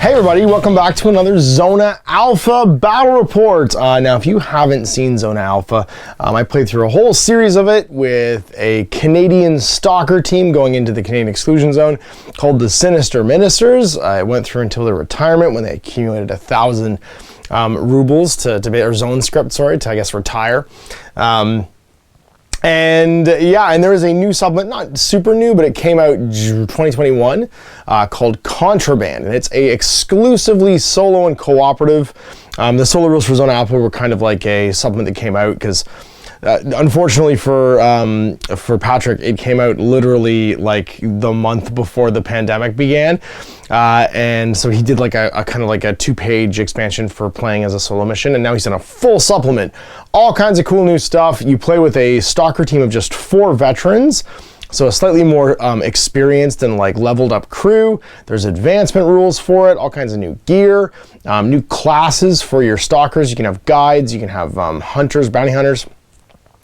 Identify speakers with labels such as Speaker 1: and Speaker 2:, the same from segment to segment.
Speaker 1: Hey everybody, welcome back to another Zona Alpha battle report. Now if you haven't seen Zona Alpha, I played through a whole series of it with a Canadian stalker team going into the Canadian exclusion zone called the Sinister Ministers. I went through until their retirement when they accumulated 1,000 rubles to their zone script, to I guess retire. And there is a new supplement, not super new, but it came out 2021 called Contraband, and it's a exclusively solo and cooperative. The solo rules for Zona Alpha were kind of like a supplement that came out because unfortunately for Patrick, it came out literally like the month before the pandemic began. And so he did like a kind of like a 2-page expansion for playing as a solo mission, and now he's done a full supplement. All kinds of cool new stuff. You play with a stalker team of just 4 veterans, so a slightly more experienced and like leveled up crew. There's advancement rules for it, all kinds of new gear, new classes for your stalkers. You can have guides, you can have hunters, bounty hunters.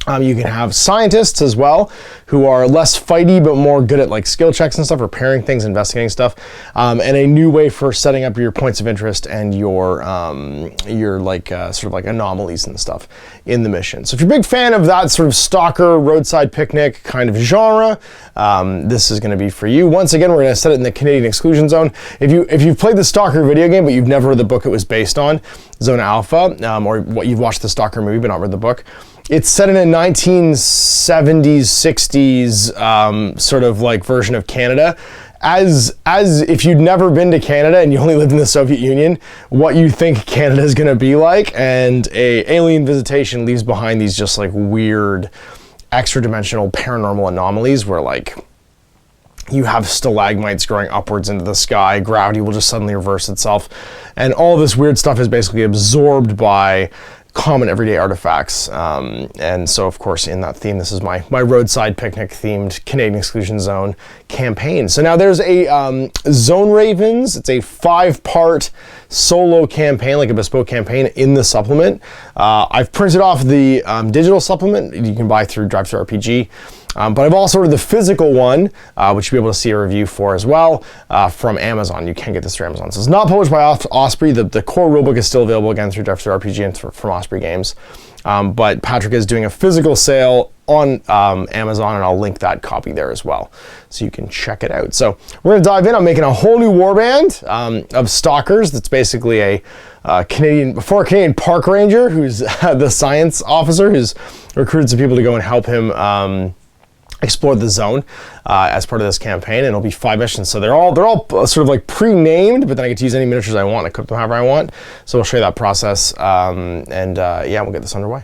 Speaker 1: You can have scientists as well, who are less fighty but more good at like skill checks and stuff, repairing things, investigating stuff, and a new way for setting up your points of interest and your like sort of like anomalies and stuff in the mission. So if you're a big fan of that sort of stalker roadside picnic kind of genre, this is going to be for you. Once again, we're going to set it in the Canadian exclusion zone. If you've played the Stalker video game but you've never read the book it was based on, Zona Alpha, or what you've watched the Stalker movie but not read the book, it's set in a 1970s, 60s sort of like version of Canada. As if you'd never been to Canada and you only lived in the Soviet Union, what you think Canada is going to be like, and a alien visitation leaves behind these just like weird extra-dimensional paranormal anomalies where like you have stalagmites growing upwards into the sky, gravity will just suddenly reverse itself, and all this weird stuff is basically absorbed by common everyday artifacts. And so of course in that theme, this is my roadside picnic themed Canadian exclusion zone campaign. So now there's a Zone Ravens. It's a 5-part solo campaign, like a bespoke campaign in the supplement. I've printed off the digital supplement you can buy through DriveThruRPG. But I've also ordered the physical one, which you'll be able to see a review for as well, from Amazon. You can get this through Amazon. So it's not published by Osprey. The core rulebook is still available again through DriveThruRPG and from Osprey Games. But Patrick is doing a physical sale on Amazon, and I'll link that copy there as well, so you can check it out. So we're gonna dive in. I'm making a whole new warband of stalkers. That's basically a Canadian park ranger who's the science officer who's recruited some people to go and help him explore the zone as part of this campaign, and it'll be 5 missions. So they're all sort of like pre-named, but then I get to use any miniatures I want and equip them however I want. So we'll show you that process, we'll get this underway.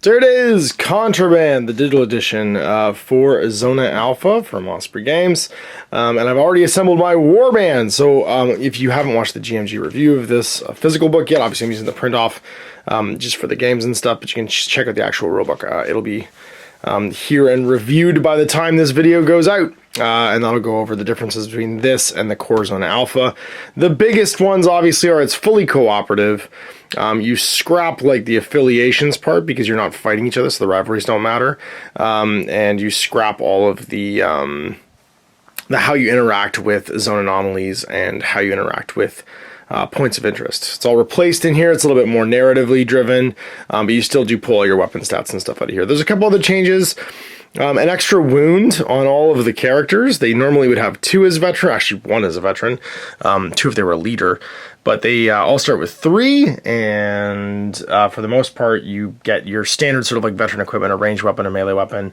Speaker 1: There it is, Contraband, the digital edition for Zona Alpha from Osprey Games, and I've already assembled my warband. So if you haven't watched the GMG review of this physical book yet, obviously I'm using the print off just for the games and stuff, but you can check out the actual rulebook. It'll be here and reviewed by the time this video goes out, and that'll go over the differences between this and the core Zona Alpha. The biggest ones obviously are it's fully cooperative. You scrap like the affiliations part because you're not fighting each other, so the rivalries don't matter, and you scrap all of the how you interact with zone anomalies and how you interact with points of interest. It's all replaced in here. It's a little bit more narratively driven, but you still do pull all your weapon stats and stuff out of here. There's a couple other changes. An extra wound on all of the characters. They normally would have 2 as veteran, actually 1 as a veteran, 2 if they were a leader, but they all start with 3, and for the most part you get your standard sort of like veteran equipment, a ranged weapon, a melee weapon,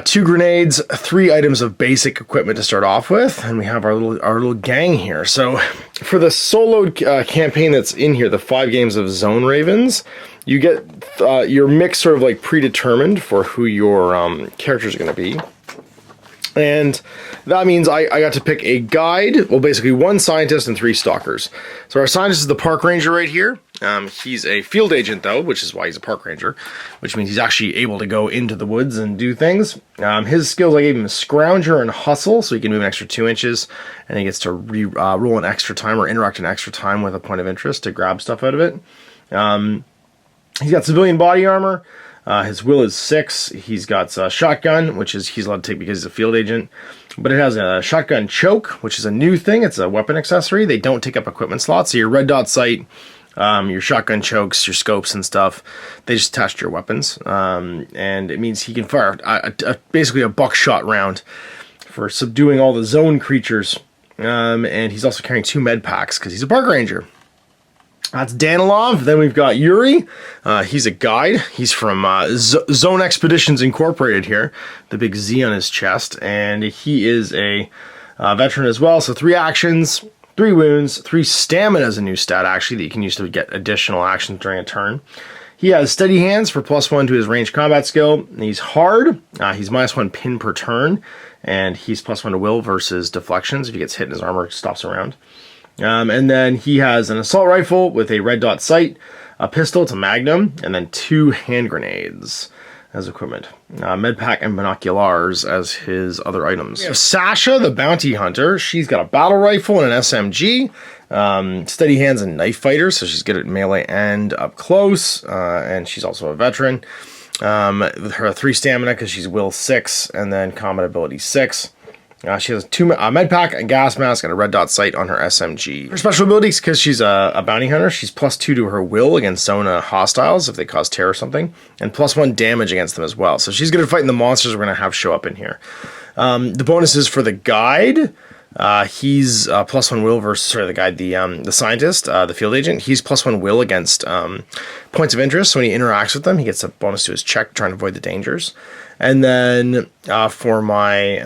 Speaker 1: 2 grenades, 3 items of basic equipment to start off with, and we have our little gang here. So for the solo campaign that's in here, the 5 games of Zone Ravens, you get your mix sort of like predetermined for who your characters are going to be. And that means I got to pick a guide, well basically 1 scientist and 3 stalkers. So our scientist is the park ranger right here. He's a field agent though, which is why he's a park ranger, which means he's actually able to go into the woods and do things. His skills, I gave him Scrounger and Hustle, so he can move an extra 2 inches, and he gets to roll an extra time or interact an extra time with a point of interest to grab stuff out of it. He's got civilian body armor, His will is 6. He's got a shotgun, which is he's allowed to take because he's a field agent. But it has a shotgun choke, which is a new thing. It's a weapon accessory. They don't take up equipment slots. So your red dot sight, your shotgun chokes, your scopes and stuff, they just attach to your weapons. And it means he can fire basically a buckshot round for subduing all the zone creatures. And he's also carrying 2 med packs because he's a park ranger. That's Danilov. Then we've got Yuri. He's a guide. He's from Zone Expeditions Incorporated here. The big Z on his chest. And he is a veteran as well. So 3 actions, 3 wounds, 3 stamina is a new stat actually that you can use to get additional actions during a turn. He has steady hands for +1 to his ranged combat skill. He's hard. He's -1 pin per turn. And he's +1 to will versus deflections. If he gets hit and his armor stops around. And then he has an assault rifle with a red dot sight, a pistol, it's a magnum, and then 2 hand grenades as equipment. Medpack and binoculars as his other items. We have Sasha, the bounty hunter. She's got a battle rifle and an SMG, steady hands and knife fighter, so she's good at melee and up close, and she's also a veteran. With her 3 stamina because she's will 6, and then combat ability 6. She has 2 med pack, a gas mask, and a red dot sight on her SMG. Her special abilities, because she's a bounty hunter, she's +2 to her will against Zona hostiles if they cause terror or something, and +1 damage against them as well. So she's good at fighting the monsters we're going to have show up in here. The bonuses for the guide, he's +1 will versus, sorry, the guide, the scientist, the field agent. He's +1 will against points of interest. So when he interacts with them, he gets a bonus to his check, trying to avoid the dangers. And then for my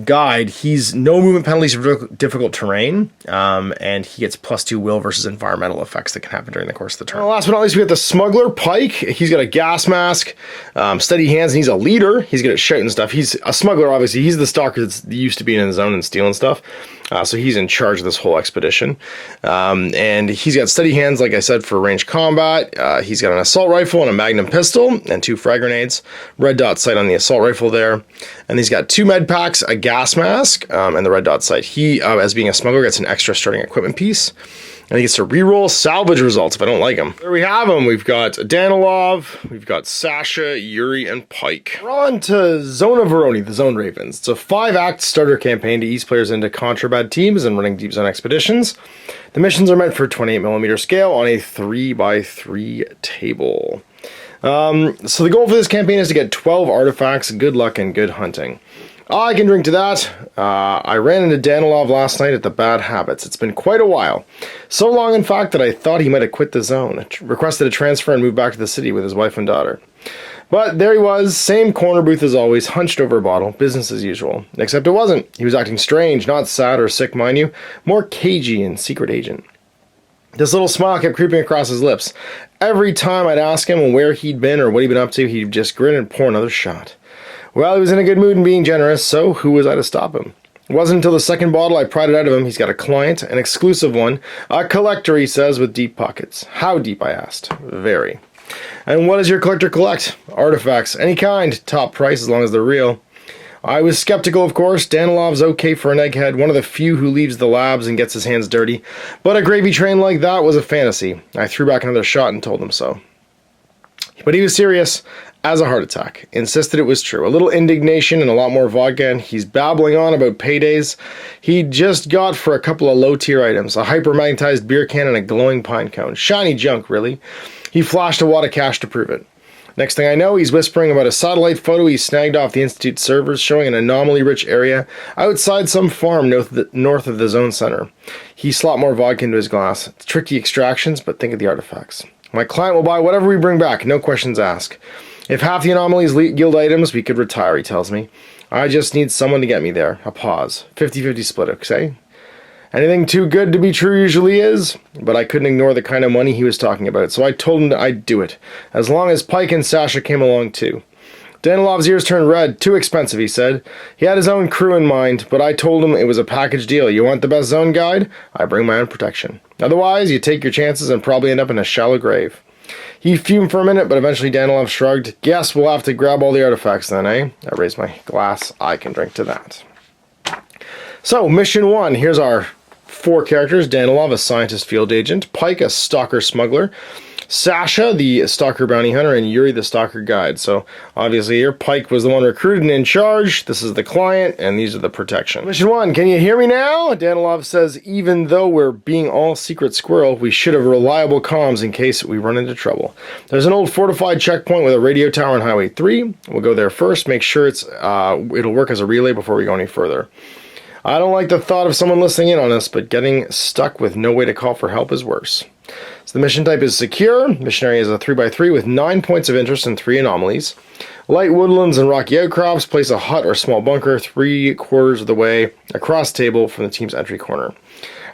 Speaker 1: guide, he's no movement penalties for difficult terrain, and he gets +2 will versus environmental effects that can happen during the course of the turn. Last but not least, we have the Smuggler Pike. He's got a gas mask, steady hands, and he's a leader. He's good at shouting stuff. He's a smuggler, obviously. He's the stalker that's used to being in the zone and stealing stuff. So he's in charge of this whole expedition. And he's got steady hands, like I said, for ranged combat. He's got an assault rifle and a magnum pistol and 2 frag grenades. Red dot sight on the assault rifle there. And he's got 2 med packs, a gas mask, and the red dot sight. He, as being a smuggler, gets an extra starting equipment piece. And he gets to reroll salvage results if I don't like him. There we have them. We've got Danilov, we've got Sasha, Yuri, and Pike. We're on to Zona Veroni, the Zone Ravens. It's a 5-act starter campaign to ease players into contraband teams and running deep zone expeditions. The missions are meant for 28mm scale on a 3x3 table. So the goal for this campaign is to get 12 artifacts, good luck, and good hunting. I can drink to that. I ran into Danilov last night at the Bad Habits. It's been quite a while. So long, in fact, that I thought he might have quit the zone, requested a transfer and moved back to the city with his wife and daughter. But there he was, same corner booth as always, hunched over a bottle, business as usual. Except it wasn't. He was acting strange, not sad or sick, mind you, more cagey and secret agent. This little smile kept creeping across his lips. Every time I'd ask him where he'd been or what he'd been up to, he'd just grin and pour another shot. Well, he was in a good mood and being generous, so who was I to stop him? It wasn't until the second bottle I pried it out of him. He's got a client, an exclusive one, a collector, he says, with deep pockets. How deep, I asked. Very. And what does your collector collect? Artifacts, any kind, top price as long as they're real. I was skeptical, of course. Danilov's okay for an egghead, one of the few who leaves the labs and gets his hands dirty. But a gravy train like that was a fantasy. I threw back another shot and told him so. But he was serious as a heart attack. Insisted it was true. A little indignation and a lot more vodka, and he's babbling on about paydays he just got for a couple of low-tier items. A hyper-magnetized beer can and a glowing pine cone. Shiny junk, really. He flashed a wad of cash to prove it. Next thing I know, he's whispering about a satellite photo he snagged off the Institute servers showing an anomaly-rich area outside some farm north of the zone center. He slopped more vodka into his glass. It's tricky extractions, but think of the artifacts. My client will buy whatever we bring back, no questions asked. If half the anomalies yield items, we could retire, he tells me. I just need someone to get me there. A pause. 50-50 split, okay? Anything too good to be true usually is, but I couldn't ignore the kind of money he was talking about, so I told him that I'd do it, as long as Pike and Sasha came along too. Danilov's ears turned red. Too expensive, he said. He had his own crew in mind, but I told him it was a package deal. You want the best zone guide? I bring my own protection. Otherwise, you take your chances and probably end up in a shallow grave. He fumed for a minute, but eventually Danilov shrugged. Guess we'll have to grab all the artifacts then, eh? I raised my glass. I can drink to that. So, mission 1. Here's our 4 characters. Danilov, a scientist field agent. Pike, a stalker smuggler. Sasha, the Stalker Bounty Hunter, and Yuri, the Stalker Guide. So obviously here, Pike was the one recruited and in charge. This is the client, and these are the protection. Mission 1, can you hear me now? Danilov says, even though we're being all secret squirrel, we should have reliable comms in case we run into trouble. There's an old fortified checkpoint with a radio tower on Highway 3. We'll go there first, make sure it'll work as a relay before we go any further. I don't like the thought of someone listening in on us, but getting stuck with no way to call for help is worse. So the mission type is secure. Mission area is a 3x3 with 9 points of interest and 3 anomalies. Light woodlands and rocky outcrops. Place a hut or small bunker 3/4 of the way across the table from the team's entry corner.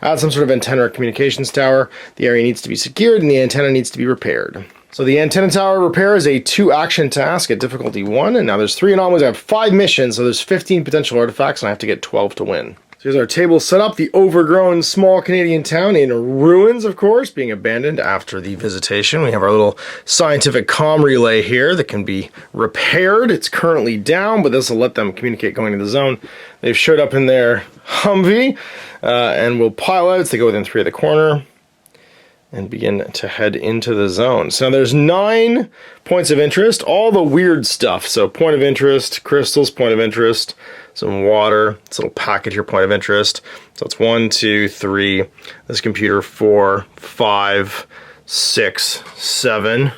Speaker 1: Add some sort of antenna or communications tower. The area needs to be secured and the antenna needs to be repaired. So the antenna tower repair is a 2-action task at difficulty 1, and now there's 3 anomalies. I have 5 missions, so there's 15 potential artifacts, and I have to get 12 to win. So here's our table set up. The overgrown small Canadian town in ruins, of course, being abandoned after the visitation. We have our little scientific comm relay here that can be repaired. It's currently down, but this will let them communicate going to the zone. They've showed up in their Humvee, and will pile out. So they go within 3 of the corner and begin to head into the zone. So now there's 9 points of interest, all the weird stuff. So point of interest, crystals, point of interest, some water, this little package here, point of interest. So it's 1, 2, 3, this computer 4, 5, 6, 7,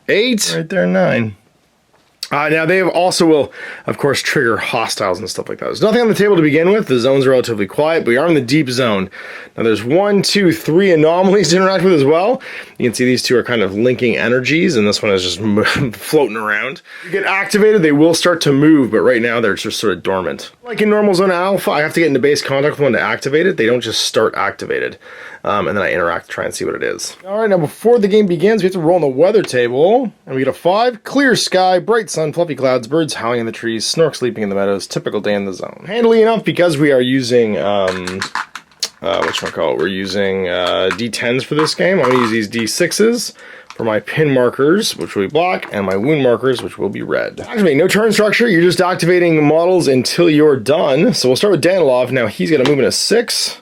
Speaker 1: 8, right there 9. Now they also will, of course, trigger hostiles and stuff like that. There's nothing on the table to begin with. The zone's relatively quiet, but we are in the deep zone. Now there's 1, 2, 3 anomalies to interact with as well. You can see these 2 are kind of linking energies, and this one is just floating around. You get activated, they will start to move, but right now they're just sort of dormant. Like in normal Zona Alpha, I have to get into base contact with one to activate it. They don't just start activated. And then I interact to try and see what it is. All right, now before the game begins, we have to roll on the weather table. And we get a 5. Clear sky, bright sun, fluffy clouds, birds howling in the trees, snork sleeping in the meadows, typical day in the zone. Handily enough, because we are using, we're using D10s for this game. I'm going to use these D6s for my pin markers, which will be black, and my wound markers, which will be red. Activate, no turn structure. You're just activating models until you're done. So we'll start with Danilov. Now he's going to move into 6.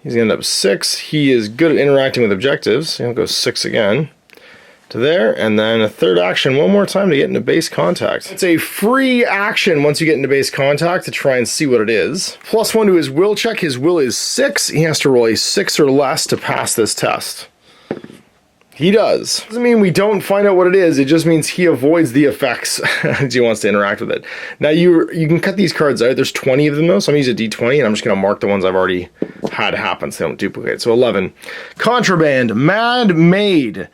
Speaker 1: He's going to end up 6. He is good at interacting with objectives. He'll go 6 again to there, and then a 3rd action one more time to get into base contact. It's a free action once you get into base contact to try and see what it is. +1 to his will check. His will is 6. He has to roll a 6 or less to pass this test. He does. Doesn't mean we don't find out what it is. It just means he avoids the effects as he wants to interact with it. Now you can cut these cards out. There's 20 of them though, so I'm going to use a D20 and I'm just going to mark the ones I've already had happen so they don't duplicate. So 11. Contraband. Mad Maid.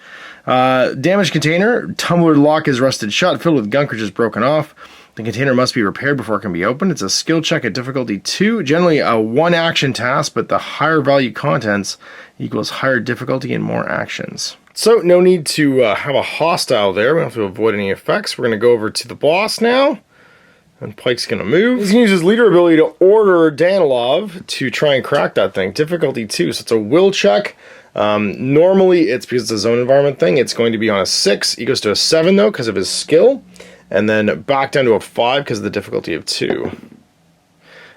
Speaker 1: Damaged container. Tumbler lock is rusted shut, filled with gunk or just broken off. The container must be repaired before it can be opened. It's a skill check at difficulty 2. Generally a 1-action task, but the higher value contents equals higher difficulty and more actions. So no need to have a hostile there. We don't have to avoid any effects. We're going to go over to the boss now. And Pike's going to move. He's going to use his leader ability to order Danilov to try and crack that thing. Difficulty 2. So it's a will check. Normally it's because it's a zone environment thing. It's going to be on a 6. He goes to a 7 though because of his skill. And then back down to a 5 because of the difficulty of 2.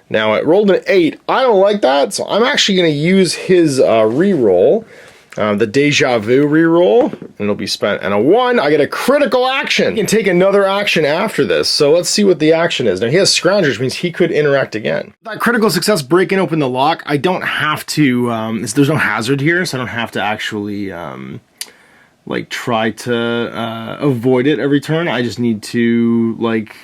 Speaker 1: Now it rolled an 8. I don't like that. So I'm actually going to use his reroll. The Deja Vu reroll, and it'll be spent. And a 1, I get a critical action. He can take another action after this, so let's see what the action is. Now he has Scrounger, which means he could interact again. That critical success breaking open the lock, I don't have to, there's no hazard here, so I don't have to actually, like, try to avoid it every turn. I just need to, like,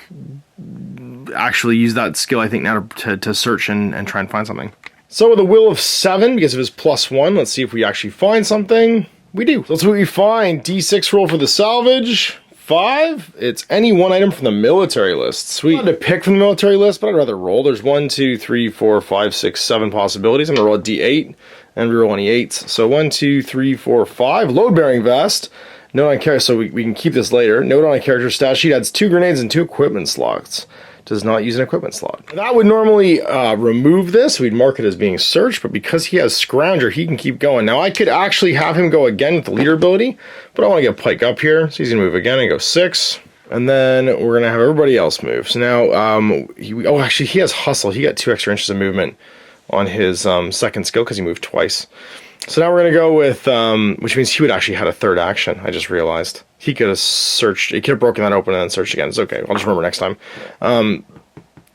Speaker 1: actually use that skill, I think, now to search and try and find something. So with a will of 7, because of his +1, let's see if we actually find something. We do. So let's see what we find. D6 roll for the salvage. 5. It's any one item from the military list. Sweet. I had to pick from the military list, but I'd rather roll. There's 1, 2, 3, 4, 5, 6, 7 possibilities. I'm going to roll a D8 and reroll any 8s. So 1, 2, 3, 4, 5. Load-bearing vest. Note on character, so we can keep this later. Note on a character stat sheet adds 2 grenades and 2 equipment slots. Does not use an equipment slot. That would normally remove this. We'd mark it as being searched, but because he has Scrounger, he can keep going. Now I could actually have him go again with the leader ability, but I want to get Pike up here, so he's gonna move again and go 6. And then we're gonna have everybody else move. So now, actually he has Hustle. He got 2 extra inches of movement on his second skill because he moved twice. So now we're going to go with, which means he would actually had a third action. I just realized. He could have searched, he could have broken that open and then searched again. It's okay. I'll just remember next time.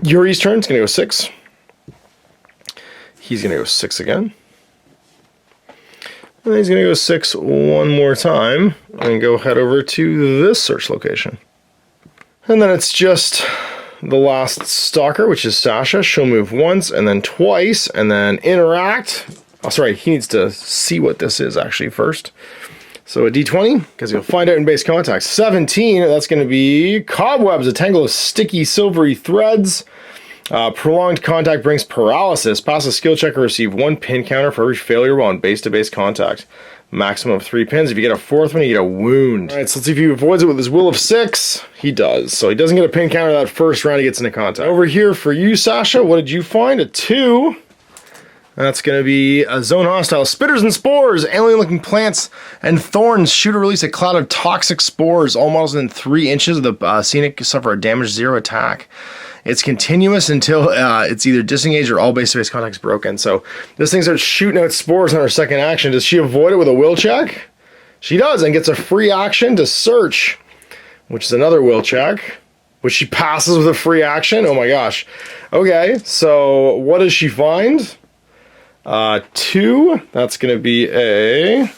Speaker 1: Yuri's turn. It's going to go 6. He's going to go 6 again. And he's going to go 6 one more time and go head over to this search location. And then it's just the last stalker, which is Sasha. She'll move once and then twice and then interact. Oh, sorry, he needs to see what this is actually first. So a d20, because he'll find out in base contact. 17, that's going to be cobwebs, a tangle of sticky silvery threads. Prolonged contact brings paralysis. Pass a skill check or receive 1 pin counter for every failure while in base-to-base contact. Maximum of 3 pins. If you get a 4th one, you get a wound. Alright, so let's see if he avoids it with his will of 6. He does. So he doesn't get a pin counter that first round he gets into contact. Over here for you, Sasha, what did you find? A 2. That's going to be a zone hostile. Spitters and spores. Alien-looking plants and thorns shoot or release a cloud of toxic spores. All models within 3 inches of the scenic suffer a damage 0 attack. It's continuous until it's either disengaged or all base-to-base contact is broken. So this thing starts shooting out spores on her second action. Does she avoid it with a will check? She does, and gets a free action to search, which is another will check, which she passes with a free action. Oh my gosh. Okay, so what does she find? 2. That's going to be a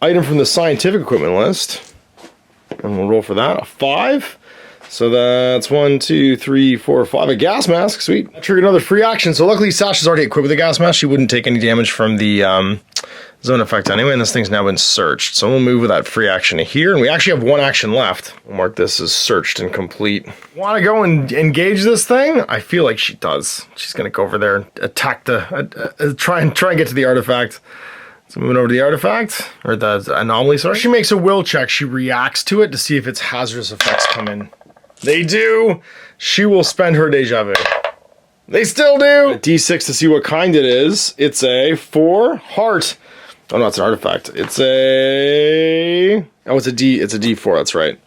Speaker 1: item from the scientific equipment list. And we'll roll for that. A 5. So that's 1, 2, 3, 4, 5. A gas mask. Sweet. Triggered another free action. So luckily Sasha's already equipped with a gas mask. She wouldn't take any damage from the zone effect anyway. And this thing's now been searched. So we'll move with that free action to here. And we actually have 1 action left. We'll mark this as searched and complete. Want to go and engage this thing? I feel like she does. She's going to go over there and attack the... try and get to the artifact. So moving over to the artifact, or the anomaly, sorry. She makes a will check. She reacts to it to see if its hazardous effects come in. They do. She will spend her deja vu. They still do. A D6 to see what kind it is. It's a 4 heart. Oh no, it's an artifact. It's a... Oh, it's a D. It's a D4. That's right.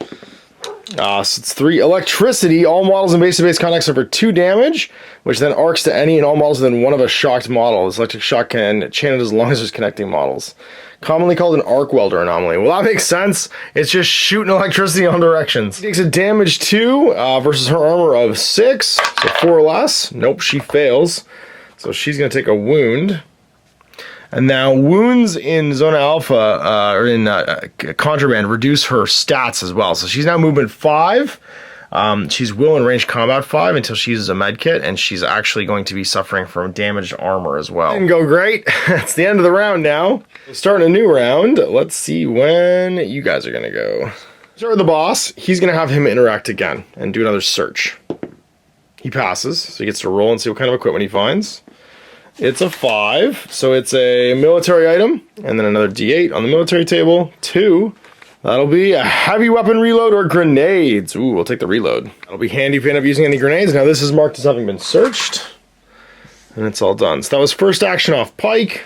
Speaker 1: So it's 3 electricity. All models in base-to-base contact suffer 2 damage, which then arcs to any and all models within 1 of a shocked model. This electric shock can chain it as long as there's connecting models. Commonly called an arc welder anomaly. Well, that makes sense. It's just shooting electricity in all directions. She takes a damage 2 versus her armor of 6, so 4 or less. Nope, she fails. So she's going to take a wound. And now wounds in Zona Alpha, or in Contraband, reduce her stats as well. So she's now movement 5. She's will and range combat 5 until she uses a medkit, and she's actually going to be suffering from damaged armor as well. Didn't go great. It's the end of the round now. Starting a new round. Let's see when you guys are going to go. Start with the boss. He's going to have him interact again and do another search. He passes, so he gets to roll and see what kind of equipment he finds. It's a 5, so it's a military item, and then another D8 on the military table. 2. That'll be a heavy weapon reload or grenades. Ooh, we'll take the reload. That'll be handy if you end up using any grenades. Now this is marked as having been searched, and it's all done. So that was first action off Pike.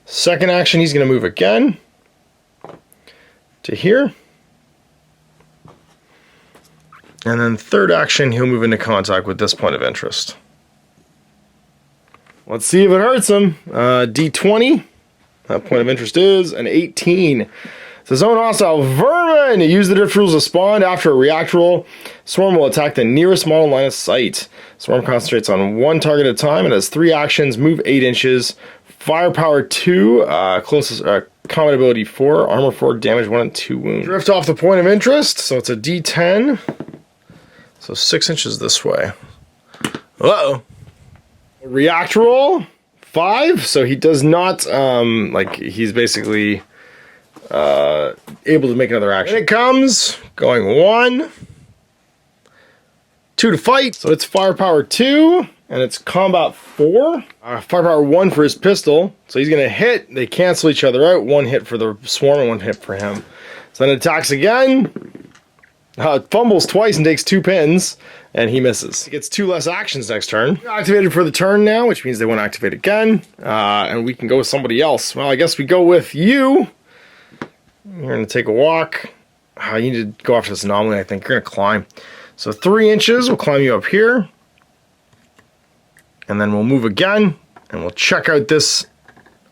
Speaker 1: Second action, he's going to move again to here. And then third action, he'll move into contact with this point of interest. Let's see if it hurts him. D20. That point of interest is an 18. So zone hostile vermin. Use the drift rules to spawn after a react roll. Swarm will attack the nearest model line of sight. Swarm concentrates on 1 target at a time. It has 3 actions. Move 8 inches. Firepower 2. Closest combat ability 4. Armor 4. Damage 1 and 2 wounds. Drift off the point of interest. So it's a D10. So 6 inches this way. Uh-oh. React roll 5, so he does not he's basically able to make another action. And it comes going 1, 2 to fight, so it's firepower 2 and it's combat 4. Firepower 1 for his pistol, so he's gonna hit. They cancel each other out. 1 hit for the swarm and 1 hit for him. So then it attacks again. Fumbles twice and takes 2 pins, and he misses. He gets 2 less actions next turn. Activated for the turn now, which means they won't activate again, and we can go with somebody else. Well, I guess we go with you. You're going to take a walk. You need to go after this anomaly, I think. You're going to climb. So 3 inches, we'll climb you up here. And then we'll move again, and we'll check out this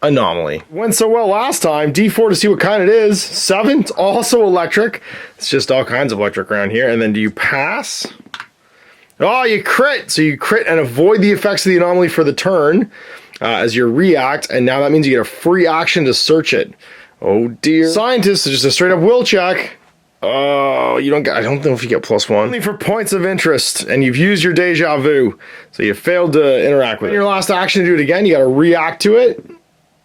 Speaker 1: anomaly. Went so well last time. D4 to see what kind it is. 7, it's also electric. It's just all kinds of electric around here. And then do you pass? Oh, you crit. So you crit and avoid the effects of the anomaly for the turn as your react. And now that means you get a free action to search it. Oh dear. Scientist is just a straight up will check. Oh, you don't get, I don't know if you get +1. Only for points of interest, and you've used your deja vu. So you failed to interact with it. Your last action to do it again, you gotta react to it,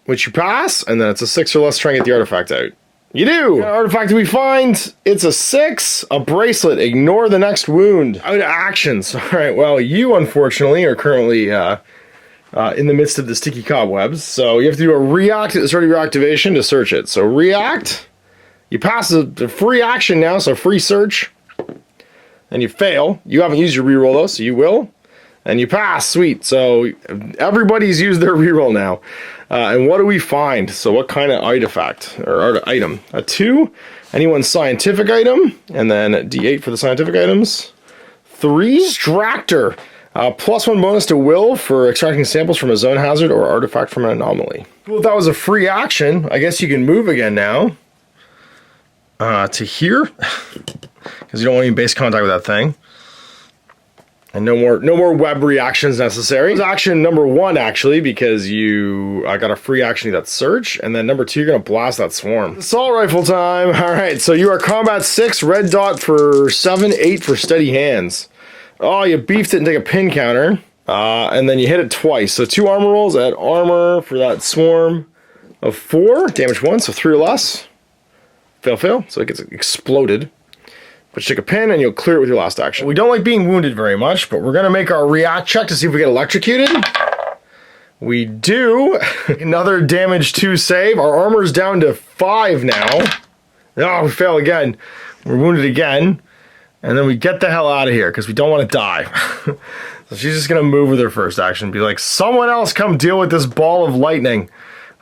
Speaker 1: which you pass, and then it's a 6 or less to try and get the artifact out. You do! The artifact we find, it's a 6, a bracelet, ignore the next wound. Out of actions. Alright, well, you unfortunately are currently in the midst of the sticky cobwebs, so you have to do a react at the start of your activation to search it. So react. You pass a free action now, so free search. And you fail. You haven't used your reroll though, so you will. And you pass, sweet. So everybody's used their reroll now. And what do we find? So what kind of artifact, or item? A 2, anyone's scientific item, and then D8 for the scientific items. 3, extractor. +1 bonus to will for extracting samples from a zone hazard or artifact from an anomaly. Well, if that was a free action, I guess you can move again now. To here, because you don't want any base contact with that thing, and no more web reactions necessary. This was action number 1 actually, because I got a free action that search, and then number 2 you're gonna blast that swarm. Assault rifle time. All right, so you are combat 6, red dot for 7, 8 for steady hands. Oh, you beefed it and take a pin counter, and then you hit it twice. So 2 armor rolls, add armor for that swarm of 4, damage 1, so 3 or less. Fail, so it gets exploded. But you take a pin and you'll clear it with your last action. We don't like being wounded very much, but we're gonna make our react check to see if we get electrocuted. We do. Another damage 2 save. Our armor's down to 5 now. Oh, we fail again. We're wounded again. And then we get the hell out of here because we don't want to die. So she's just gonna move with her first action and be like, someone else come deal with this ball of lightning.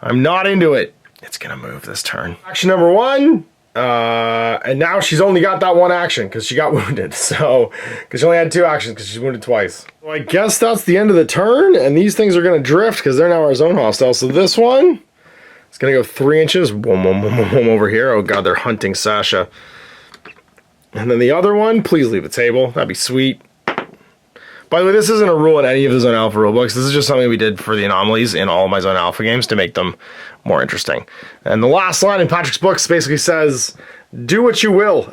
Speaker 1: I'm not into it. It's gonna move this turn. Action number 1, and now she's only got that 1 action because she got wounded. So, because she only had 2 actions because she's wounded twice. So I guess that's the end of the turn, and these things are gonna drift because they're now our zone hostile. So this one, it's gonna go 3 inches, boom, boom, boom, boom, boom, over here. Oh god, they're hunting Sasha. And then the other one, please leave the table. That'd be sweet. By the way, this isn't a rule in any of the Zona Alpha rulebooks. This is just something we did for the anomalies in all of my Zona Alpha games to make them more interesting. And the last line in Patrick's books basically says, do what you will.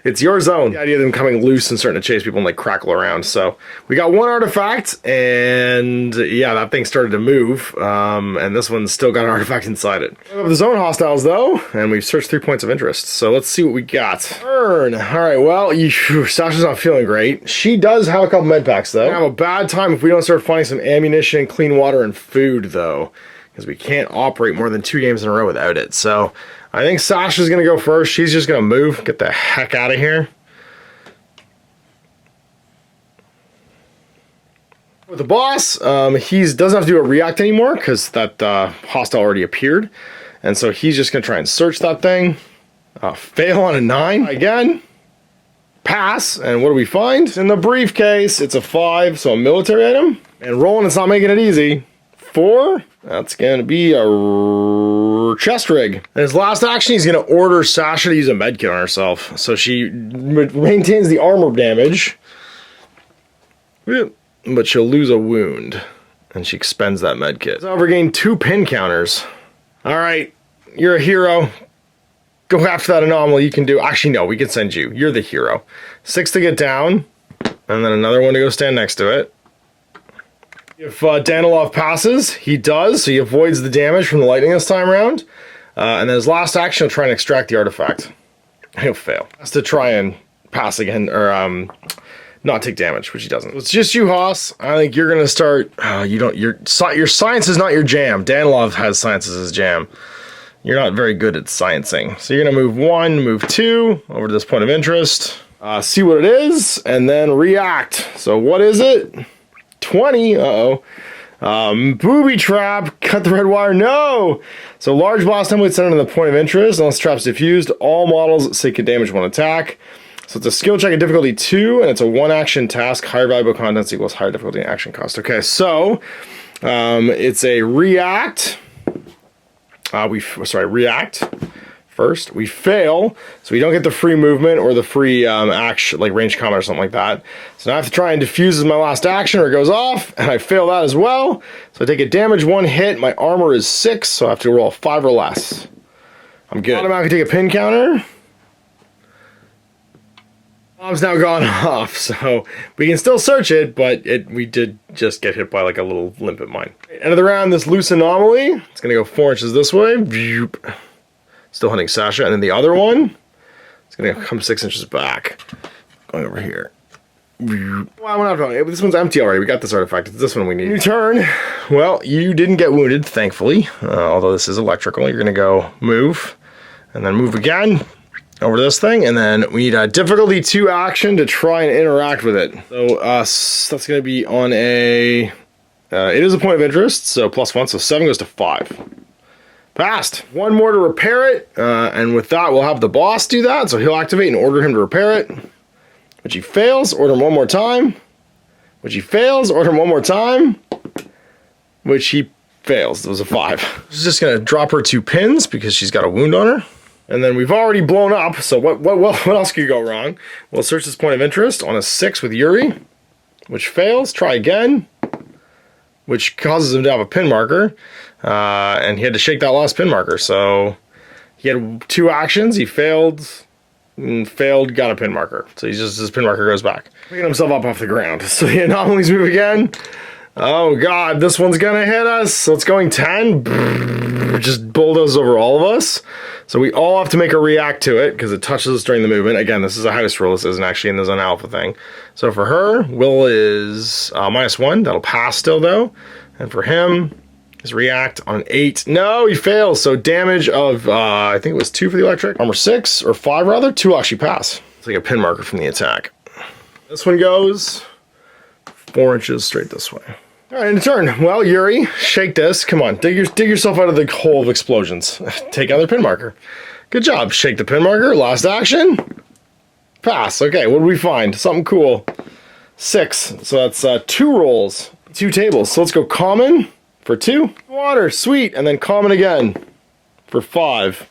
Speaker 1: It's your zone. The idea of them coming loose and starting to chase people and like crackle around. So we got 1 artifact, and yeah, that thing started to move. And this one's still got an artifact inside it. We have the zone hostiles though, and we've searched 3 points of interest. So let's see what we got. Turn. All right, well, Sasha's not feeling great. She does have a couple med packs though. We're gonna have a bad time if we don't start finding some ammunition, clean water, and food though, because we can't operate more than 2 games in a row without it. So I think Sasha's gonna go first. She's just gonna move, get the heck out of here. With the boss, he doesn't have to do a react anymore because that hostile already appeared. And so he's just gonna try and search that thing. Fail on a 9 again. Pass, and what do we find? In the briefcase, it's a 5, so a military item. And rolling, it's not making it easy. 4, that's gonna be a chest rig. And his last action, he's gonna order Sasha to use a medkit on herself. So she maintains the armor damage, but she'll lose a wound, and she expends that medkit. So I've regained 2 pin counters. All right, you're a hero. Go after that anomaly. You can do, actually no, we can send you. You're the hero. 6 to get down, and then another 1 to go stand next to it. If Danilov passes, he does, so he avoids the damage from the lightning this time around. And then his last action, he'll try and extract the artifact. He'll fail. Has to try and pass again, or not take damage, which he doesn't. It's just you, Haas. I think you're gonna start. Your science is not your jam. Danilov has science as his jam. You're not very good at sciencing. So you're gonna move 1, move 2 over to this point of interest. See what it is, and then react. So what is it? 20, Booby Trap, cut the red wire, no! So large boss template sent into the point of interest, unless trap's diffused, all models say can damage 1 attack. So it's a skill check at difficulty 2, and it's a 1 action task, higher valuable contents equals higher difficulty and action cost. Okay, so, it's a react, react first. We fail, so we don't get the free movement or the free action, like range combat or something like that. So now I have to try and defuse as my last action, or it goes off, and I fail that as well. So I take a damage 1 hit. My armor is 6, so I have to roll 5 or less. I'm good. Automatically take a pin counter. Bomb's now gone off, so we can still search it, but we did just get hit by like a little limpet mine. End of the round, this loose anomaly. It's gonna go 4 inches this way. Still hunting Sasha, and then the other one, it's gonna come 6 inches back. Going over here. Well, we're not going. This one's empty already. We got this artifact. It's this one we need. New turn. Well, you didn't get wounded, thankfully. Although this is electrical, you're gonna go move, and then move again over this thing, and then we need a difficulty 2 action to try and interact with it. So that's gonna be on a. It is a point of interest, so +1, so 7 goes to 5. Passed. 1 more to repair it, and with that, we'll have the boss do that. So he'll activate and order him to repair it. Which he fails, order him 1 more time. Which he fails, order him 1 more time. Which he fails. It was a 5. She's just gonna drop her 2 pins because she's got a wound on her. And then we've already blown up, so what else could go wrong? We'll search this point of interest on a 6 with Yuri, which fails. Try again, which causes him to have a pin marker. And he had to shake that last pin marker, so he had 2 actions. He failed, got a pin marker. So his pin marker goes back. Picking himself up off the ground. So the anomalies move again. Oh god, this one's gonna hit us. So it's going 10. Just bulldozes over all of us. So we all have to make a react to it because it touches us during the movement. Again, this is a house rule. This isn't actually in the Zona Alpha thing. So for her, will is -1. That'll pass still though. And for him, his react on 8. No, he fails. So damage of, I think it was 2 for the electric. Armor 6, or 5 rather. 2 will actually pass. It's like a pin marker from the attack. This one goes 4 inches straight this way. All right, in turn. Well, Yuri, shake this. Come on, dig yourself out of the hole of explosions. Take another pin marker. Good job. Shake the pin marker. Last action. Pass. Okay, what did we find? Something cool. 6. So that's 2 rolls, 2 tables. So let's go common. For 2, water, sweet, and then common again for 5.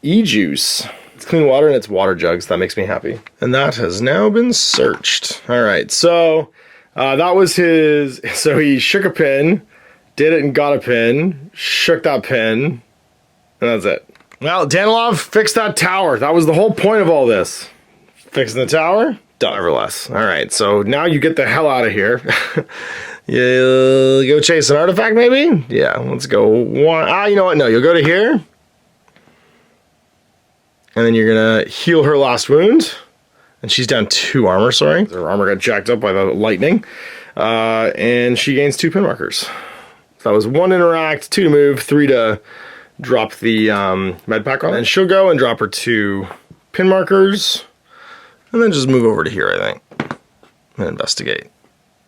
Speaker 1: E-juice. It's clean water and it's water jugs. That makes me happy. And that has now been searched. All right, so that was his. So he shook a pin, did it and got a pin, shook that pin, and that's it. Well, Danilov fixed that tower. That was the whole point of all this. Fixing the tower, done. Nevertheless. All right, so now you get the hell out of here. You'll go chase an artifact, maybe? Yeah, let's go 1. You know what? No, you'll go to here. And then you're going to heal her last wound. And she's down 2 armor, sorry. Her armor got jacked up by the lightning. And she gains 2 pin markers. So that was 1 interact, 2 to move, 3 to drop the med pack on. And she'll go and drop her 2 pin markers. And then just move over to here, I think. And investigate.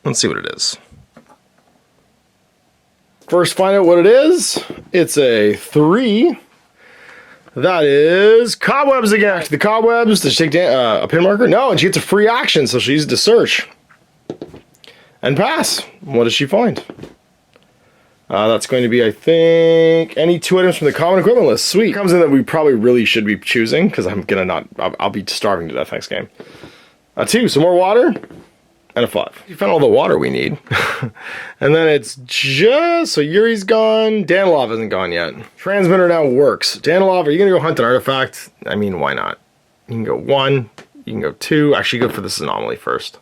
Speaker 1: Let's see what it is. First, find out what it is. It's a 3. That is cobwebs again. The cobwebs to shake down a pin marker. No, and she gets a free action, so she uses to search and pass. What does she find? That's going to be, I think, any 2 items from the common equipment list. Sweet. Comes in that we probably really should be choosing because I'm gonna not. I'll be starving to death next game. 2, some more water. And a 5. You found all the water we need. And then it's just, so Yuri's gone. Danilov isn't gone yet. Transmitter now works. Danilov, are you gonna go hunt an artifact? I mean, why not? You can go 1, you can go 2. Actually, go for this anomaly first.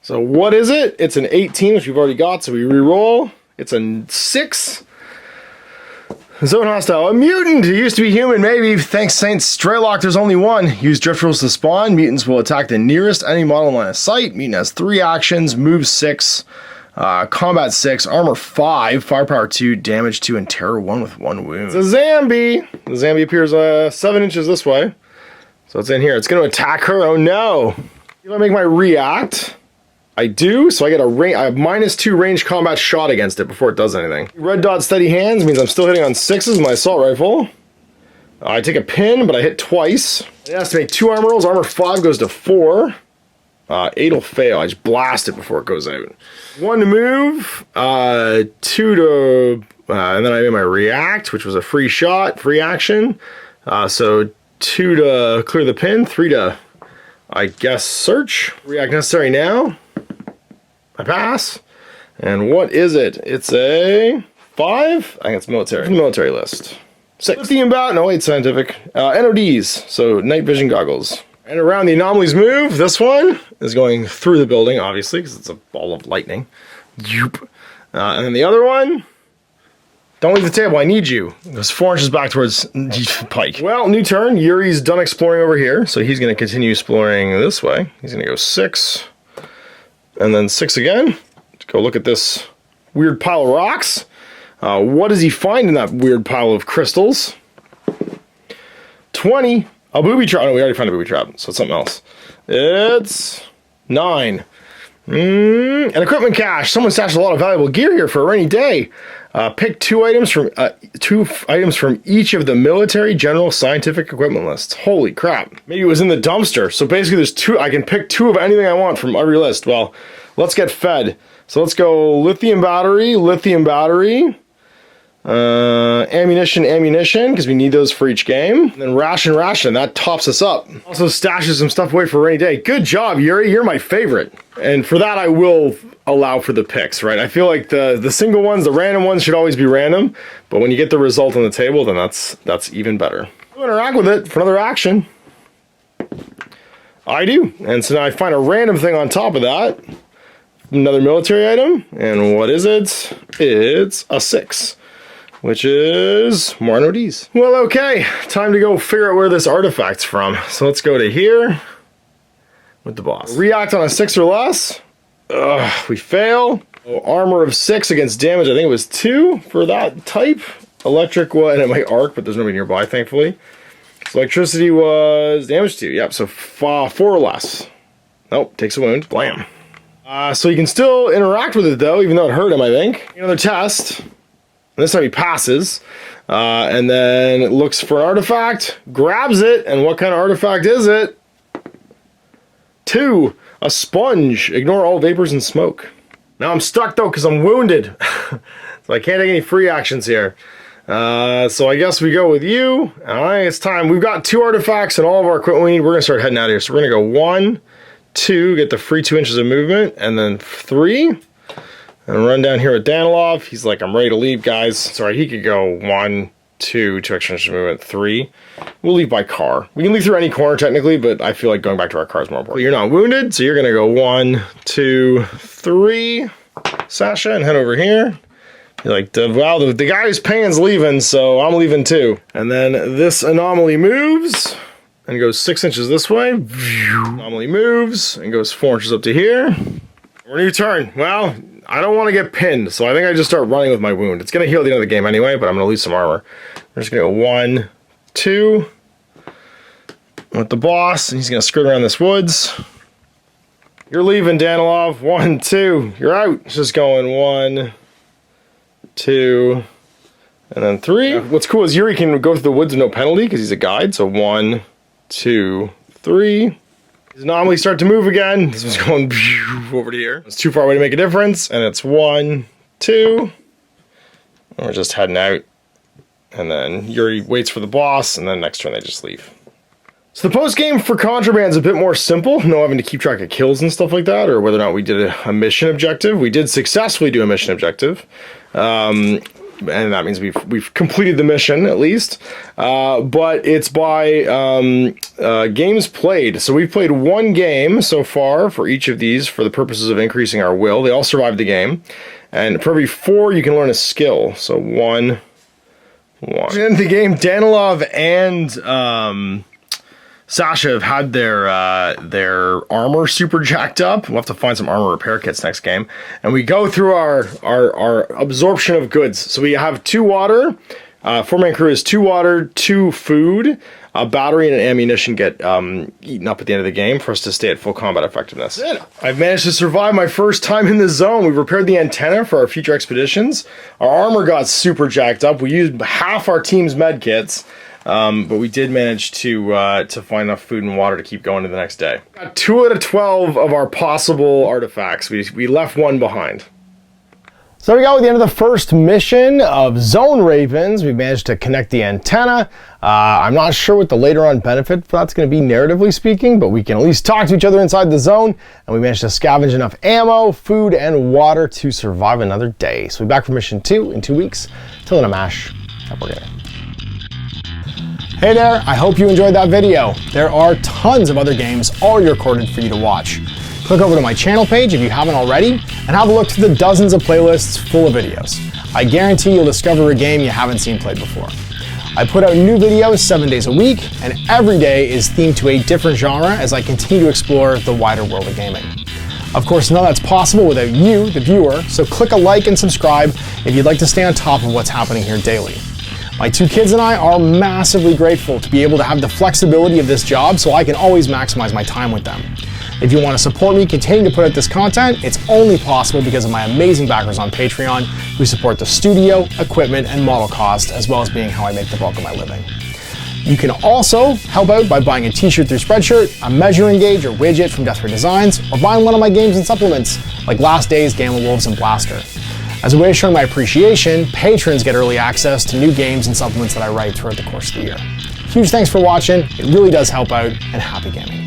Speaker 1: So what is it? It's an 18, which we've already got, so we re-roll. It's a 6. Zone hostile. A mutant who used to be human, maybe. Thanks, Saint Straylock, there's only 1. Use drift rolls to spawn. Mutants will attack the nearest enemy model in line of sight. Mutant has 3 actions. Move 6. Combat 6. Armor 5. Firepower 2. Damage 2. And terror 1 with 1 wound. It's a Zambi. The Zambi appears 7 inches this way. So it's in here. It's going to attack her. Oh no. If I make my react, I do, so I get I have -2 range combat shot against it before it does anything. Red dot steady hands means I'm still hitting on 6s with my assault rifle. I take a pin, but I hit twice. It has to make 2 armor rolls. Armor 5 goes to 4. 8 will fail. I just blast it before it goes out. 1 to move. 2 to And then I made my react, which was a free shot, free action. So 2 to clear the pin, 3 to, I guess, search. React necessary now. I pass. And what is it? It's a 5? I think it's military. Military list. 6. Lithium bat, no wait, scientific. NODs, so night vision goggles. And around the anomalies move, this one is going through the building, obviously, because it's a ball of lightning. Yoop. And then the other one, don't leave the table, I need you. It goes 4 inches back towards Pike. Well, new turn. Yuri's done exploring over here, so he's going to continue exploring this way. He's going to go 6, and then 6 again. Let's go look at this weird pile of rocks. What does he find in that weird pile of crystals? 20. A booby trap. No, we already found a booby trap, so it's something else. It's 9. An equipment cache. Someone stashed a lot of valuable gear here for a rainy day. Pick 2 items from each of the military, general, scientific equipment lists. Holy crap. Maybe it was in the dumpster. So basically there's 2. I can pick 2 of anything I want from every list. Well, let's get fed. So let's go lithium battery, ammunition, because we need those for each game. And then ration, that tops us up. Also stashes some stuff away for a rainy day. Good job, Yuri, you're my favorite. And for that, I will allow for the picks, right? I feel like the single ones, the random ones should always be random, but when you get the result on the table, then that's even better. I'll interact with it for another action. I do. And so now I find a random thing on top of that. Another military item. And what is it? It's a 6. Which is more NODs. Well, okay, time to go figure out where this artifact's from. So let's go to here with the boss. React on a 6 or less. We fail. Oh, armor of 6 against damage, I think it was 2 for that type. Electric was, and it might arc, but there's nobody nearby, thankfully. So electricity was damage 2, yep, so 4 or less. Nope, takes a wound, blam. So you can still interact with it though, even though it hurt him, I think. Another test. And this time he passes, and then it looks for an artifact, grabs it, and what kind of artifact is it? 2, a sponge. Ignore all vapors and smoke. Now I'm stuck though, because I'm wounded. So I can't take any free actions here. So I guess we go with you. All right, it's time. We've got 2 artifacts and all of our equipment we need. We're going to start heading out of here. So we're going to go 1, 2, get the free 2 inches of movement, and then 3. And run down here with Danilov. He's like, I'm ready to leave, guys. Sorry, he could go 1, 2, 2 extra inches of movement, 3. We'll leave by car. We can leave through any corner technically, but I feel like going back to our car is more important. But you're not wounded, so you're gonna go 1, 2, 3, Sasha, and head over here. You're like, wow, the guy who's paying's leaving, so I'm leaving too. And then this anomaly moves and goes 6 inches this way. Anomaly moves and goes 4 inches up to here. We're new turn. Well, I don't want to get pinned, so I think I just start running with my wound. It's going to heal at the end of the game anyway, but I'm going to lose some armor. We're just going to go 1, 2, with the boss, and he's going to skirt around this woods. You're leaving, Danilov. 1, 2, you're out. It's just going 1, 2, and then 3. What's cool is Yuri can go through the woods with no penalty because he's a guide, so 1, 2, 3. His anomalies start to move again. This one's going over to here. It's too far away to make a difference, and it's 1, 2. And we're just heading out. And then Yuri waits for the boss, and then next turn they just leave. So the post-game for Contraband is a bit more simple. No having to keep track of kills and stuff like that, or whether or not we did a mission objective. We did successfully do a mission objective. And that means we've completed the mission at least, but it's by games played. So we've played 1 game so far for each of these for the purposes of increasing our will. They all survived the game, and for every 4 you can learn a skill. So 1. In the game, Danilov and Sasha have had their armor super jacked up. We'll have to find some armor repair kits next game. And we go through our absorption of goods. So we have 2 water. 4-man crew is 2 water, 2 food. A battery and an ammunition get eaten up at the end of the game for us to stay at full combat effectiveness. I've managed to survive my first time in the zone. We repaired the antenna for our future expeditions. Our armor got super jacked up. We used half our team's med kits. But we did manage to find enough food and water to keep going to the next day. Got 2 out of 12 of our possible artifacts. We left 1 behind. So there we go, at the end of the first mission of Zone Ravens. We managed to connect the antenna. I'm not sure what the later on benefit for that's going to be, narratively speaking, but we can at least talk to each other inside the zone, and we managed to scavenge enough ammo, food, and water to survive another day. So we'll be back for mission 2 in 2 weeks. Till then, I'm Ash. Have a good day. Hey there, I hope you enjoyed that video. There are tons of other games already recorded for you to watch. Click over to my channel page if you haven't already, and have a look through the dozens of playlists full of videos. I guarantee you'll discover a game you haven't seen played before. I put out new videos 7 days a week, and every day is themed to a different genre as I continue to explore the wider world of gaming. Of course, none of that's possible without you, the viewer, so click a like and subscribe if you'd like to stay on top of what's happening here daily. My 2 kids and I are massively grateful to be able to have the flexibility of this job so I can always maximize my time with them. If you want to support me continuing to put out this content, it's only possible because of my amazing backers on Patreon who support the studio, equipment, and model cost, as well as being how I make the bulk of my living. You can also help out by buying a t-shirt through Spreadshirt, a measuring gauge or widget from Death Ray Designs, or buying one of my games and supplements like Last Days, Gamma Wolves, and Blaster. As a way of showing my appreciation, patrons get early access to new games and supplements that I write throughout the course of the year. Huge thanks for watching, it really does help out, and happy gaming.